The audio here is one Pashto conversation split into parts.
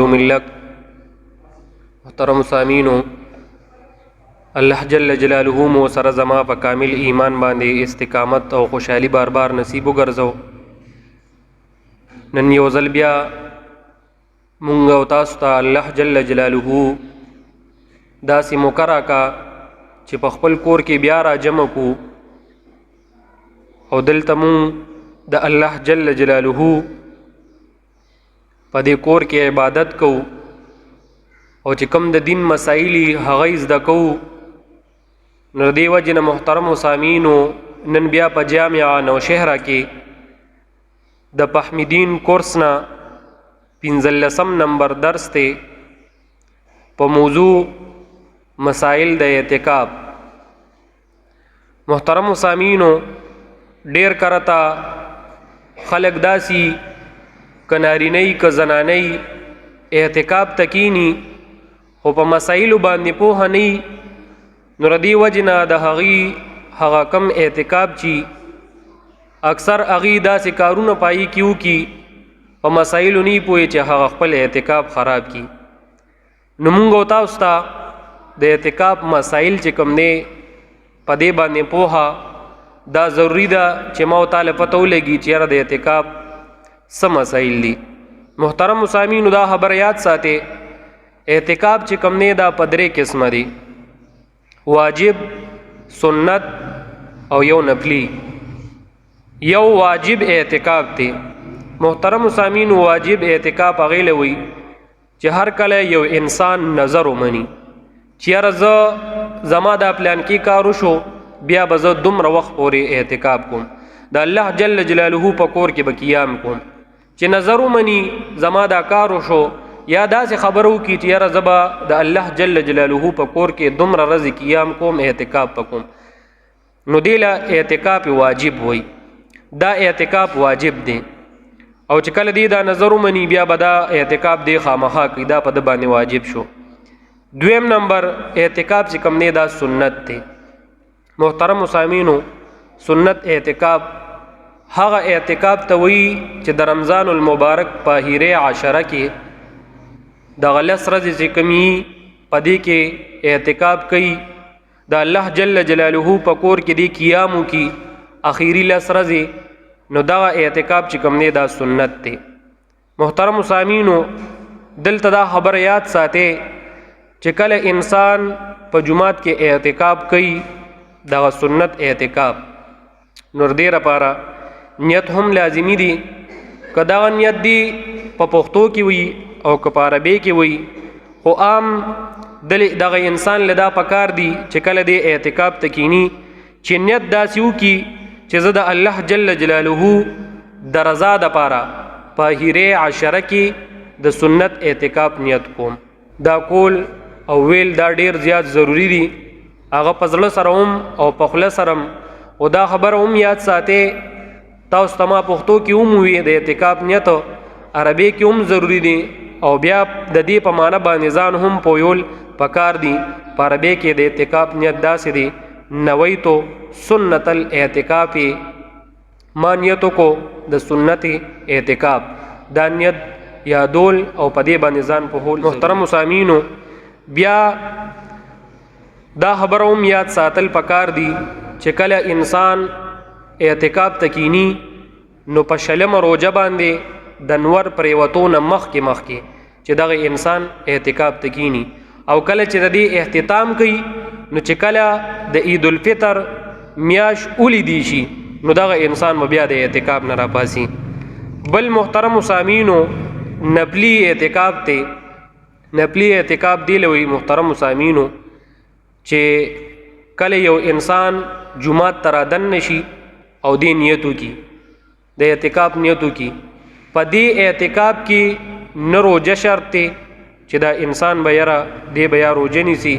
ملت محترم سامعینو، الله جل جلاله مو سره زما په کامل ایمان باندې استقامت او خوشحالي بار بار نصیب وګرځو. نن یو ځل بیا مونږ او تاسو ته الله جل جلاله داسې موقع راکا چې په خپل کور کې بیا را جمع کو او دلته مونږ د الله جل جلاله په دې کور کې عبادت کوو او چې کوم د دین مسایل هغه زده کوو. نو دې وجې نه محترمو سامعینو، نن بیا په جامعه نوشهره کې د فهمیدین کورس نه 15 نمبر درس ته په موضوع مسائل د اعتکاف. محترمو سامعینو، ډیر کرتا خلق داسی کنارینی که زنانی اعتکاف تکینی خو په مسائلو باندې پوهه نه. نو ردی وجنا د هغه کم اعتکاف چی اکثر اغي داسې کارونه پای کیو کی په مسائلو نه پوهې چې هغه خپل اعتکاف خراب کی. نو موږ تاسو ته د اعتکاف مسائل چې کوم نه په دې باندې پوهه دا ضروری ده چې مو تعالی پته ولګي چې د اعتکاف څه مسائل دي. محترم سامعینو، دا خبر یاد ساته، اعتکاف چې کوم نه دا په درې قسمه دي: واجب، سنت او یو نفلی. یو واجب اعتکاف دی. محترم سامعینو، واجب اعتکاف هغه لوي چې هر کله یو انسان نظر ومني چې یاره زما دا پلان کې کار وشو، بیا به زه دومره وخت پورې اعتکاف کوم، د الله جل جلاله په کور کې به قیام کوم. چې نظر ومني زما دا کار وشو، یا داسې خبرو کی چې یاره زبا د الله جل جلاله په کور کې دومره ورځې قیام کوم، اعتکاف پکوم، نو دی له اعتکاف واجب وای. دا اعتکاف واجب دی. او چې کله دی دا نظر ومني بیا به دا اعتکاف دی خامخا کوي، دا په د باندې واجب شو. دویم نمبر اعتکاف چې کوم نه دا سنت دی. محترم سامعینو، سنت اعتکاف هغه اعتکاف ته وایي چې د رمضان المبارک په هیره عشره کې د غلس ورځې چې کمی پدې کې اعتکاف کوي، د الله جل جلاله په کور کې دی قیامو کی اخیری لس ورځې، نو دا اعتکاف چې کوم نه دا سنت دی. محترم سامعینو، دلته دا خبر یاد ساته چې کله انسان په جمعات کې اعتکاف کوي، دا سنت اعتکاف نور دې لپاره نیت هم لازمی دی. کدا نیت دی په پښتو کې وي او که په عربی کې وي، خو عام دغه انسان لدا پکار دی چې کله دې اعتکاف تکینی چې نیت داسې وکړي چې زه د الله جل جلاله د رضا دپاره په هیره عشره کې د سنت اعتکاف نیت کوم. دا کول او ویل دا ډیر زیات ضروری دی، هغه په زړه سره هم او په خوله سره هم. او دا خبره هم یاد ساتئ، تاسو ته ما پښتو کې هم وویل د اعتکاف نیت عربی کې هم ضروری دی، او بیا د دې په معنی باندې ځان هم پویول پکار دی. په عربی کې د اعتکاف نیت داسې دی: نویتو سنت الاعتکاف، ما نیتو کو د سنت اعتکاف. دا نیت یادول او په دې باندې ځان پوهول. محترم سامعینو، بیا دا خبره هم یاد ساتل پکار دی چې کله انسان اعتکاف تکینی نو په شلم روجه باندې د نور پریوتونه مخکې چې دغه انسان اعتکاف تکینی، او کله چې د دې اختتام کوي نو چې کله د عید الفطر میاش اولی دی شي نو دغه انسان بیا د اعتکاف نه راپاسي. بل محترم سامعینو، نفلی اعتکاف ته نفلی اعتکاف دی لوي. محترم سامعینو، چې کله یو انسان جمعات ترادن نشي او دې نیتو کی د اعتکاف نیتو کی، په دې اعتکاف کې نه روجه شرط دی چې دا انسان به یاره دې به یا روجه نیسي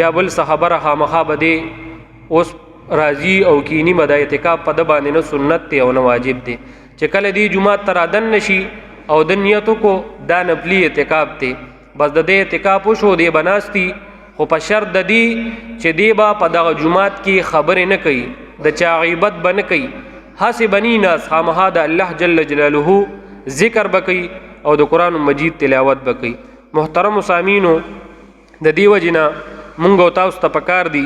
یا بل څه خبره خامخا به دې اوس راځي او کینی به د اعتکاف په د باندې نه سنت دی او نه واجب دی. چې کله دې جمعات ترادن نشي او د نیتو کو دا نفلی اعتکاف دی، بس د دې اعتکاف وشو، دې بناستی، خو په شرط د دې چې دې با په دغه جمعات کې خبرې نه کوي، د چا غیبت به نه کوي، هسې بنی ناس خامخا د الله جل جلاله ذکر بکی او د قرآن مجید تلاوت به کوي. محترم سامعینو، د دې وجې نه مونږ او تاسو ته پکار دي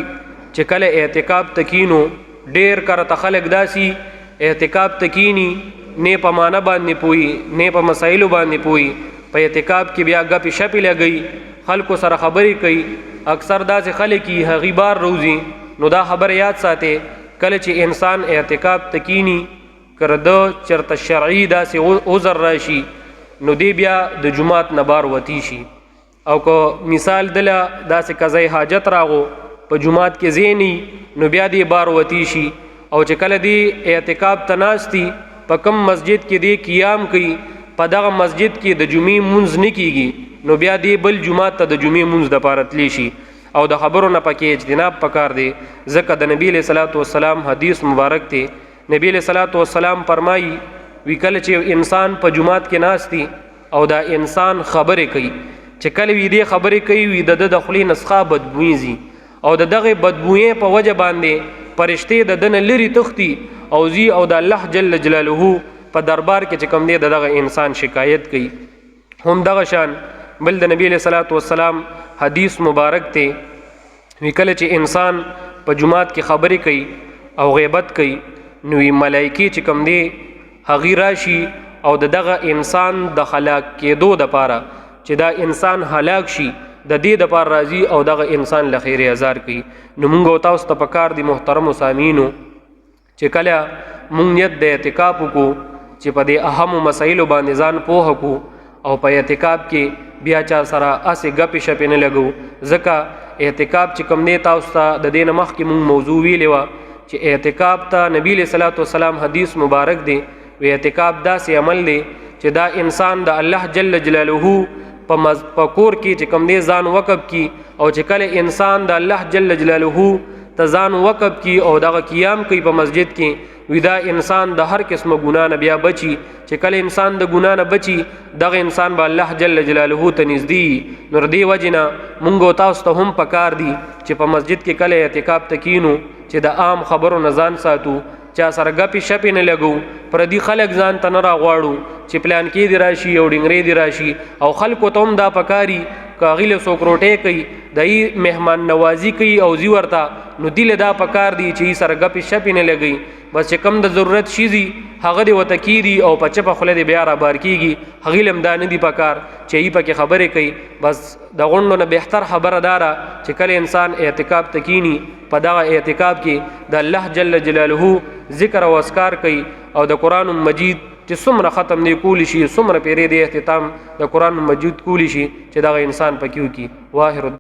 چې کله اعتکاف ته کینو، ډېر کرته خلک داسي اعتکاف ته کینی نه په معنی باندې پوي نه په مسایلو باندې پوي، په اعتکاف کې بیا ګپې شپې لګوي، خلکو سره خبرې کوي. اکثر داسې خلک یي هغې بار روزي. نو دا خبر یاد ساتئ، کله چې انسان اعتکاف ته کینی که د چرته شرعي داسې عذر راشي نو دی بیا د جماعت نه بار وتی شي. او که مثال دله داسې قضای حاجت راغو په جماعت کې ځای نه نو بیا دی بار وتی شي. او چې کله دی اعتکاف ته ناستی په کم مسجد کې دی قیام کوي، په دغه مسجد کې د جمعې مونځ نه کیږي نو بیا دی بل جماعت ته د جمعې مونځ دپاره تلی شي. او د خبرو نه پکې اجتناب پکار دی، ځکه د نبی علیه صلات وسلام حدیث مبارک دی. نبی علیه صلات وسلام فرمایي وی کله چې انسان په جماعت کې ناستی او دا انسان خبرې کوي، چې کله وی دی خبرې کوي وی د د خولې نسخه بدبویږي او د دغه بدبویې په وجه باندې فرشتې د دنه لري تختی او زی او د الله جل جلاله په دربار کې چې کوم دی دغه انسان شکایت کوي. هم دغه شان بل د نبی علیه صلات وسلام حدیث مبارک ته وی کله چې انسان په جماعت کې خبرې کوي او غیبت کوي نو ملایکی چې کوم دی هغې راشي او دغه انسان د هلاک کېدو دپاره چې دا انسان هلاک شي د دې دپاره راځي او دغه انسان له خیر ازار کوي. نو مونږ او تاسو ته پکار دي محترمو سامعینو چې کله مونږ نیت د اعتکاف وکړو چې په دې اهمو مسایلو باندې ځان پوهه کړو او په اعتکاف کې بیا چا سره اسې ګپې شپې نه لګو، ځکه اعتکاف چې کوم دی تاسو ته د دې نه مخکې مونږ موضوع ویلې وه چې اعتکاف ته نبی علیه صلات وسلام حدیث مبارک دی وی اعتکاف داسې عمل دی چې دا انسان د الله جل جلاله په کور کې چې کوم دی ځان وقف کی، او چې کله انسان د الله جل جلاله ته ځان وقف کی او دغه قیام کوي په مسجد کې وی دا انسان د هر قسمه ګناه نه بیا بچي. چې کله انسان د ګناه نه بچي دغه انسان به الله جل جلاله ته نږدې. نو دې وجې نه مونږ او تاسو ته هم پکار دي چې په مسجد کې کله اعتکاف ته کینو چې د عام خبرو نه ځان ساتو، چا سره ګپې شپې نه لګو، پردي خلک ځان ته نه راغواړو چې پلان کې دی راشي او ډنګرې دی راشي. او خلکو ته هم دا پکاري که هغې له څوک روټۍ کوي د مهمان نوازي کوي او ځي ورته نو دې له دا پکار دي چې سره ګپې شپې نه لګوي، بس چې کم د ضرورت شي دي هغه دې ورته کیږي او په چپه خوله دې بیا رابار کېږي. هغې له هم دا نه دي پکار چې ای پکې خبرې کوي. بس د غونډو نه بهتر خبره دا ده چې کله انسان اعتکاف ته کینی په دغه اعتکاف کې د الله جل جلاله ذکر او اذکار کوي او د قرآن مجید چې څومره ختم دی کولی شي، څومره پیرې د اختتام د قرآن مجید کولی شي چې دغه انسان پکې وکړي. واخر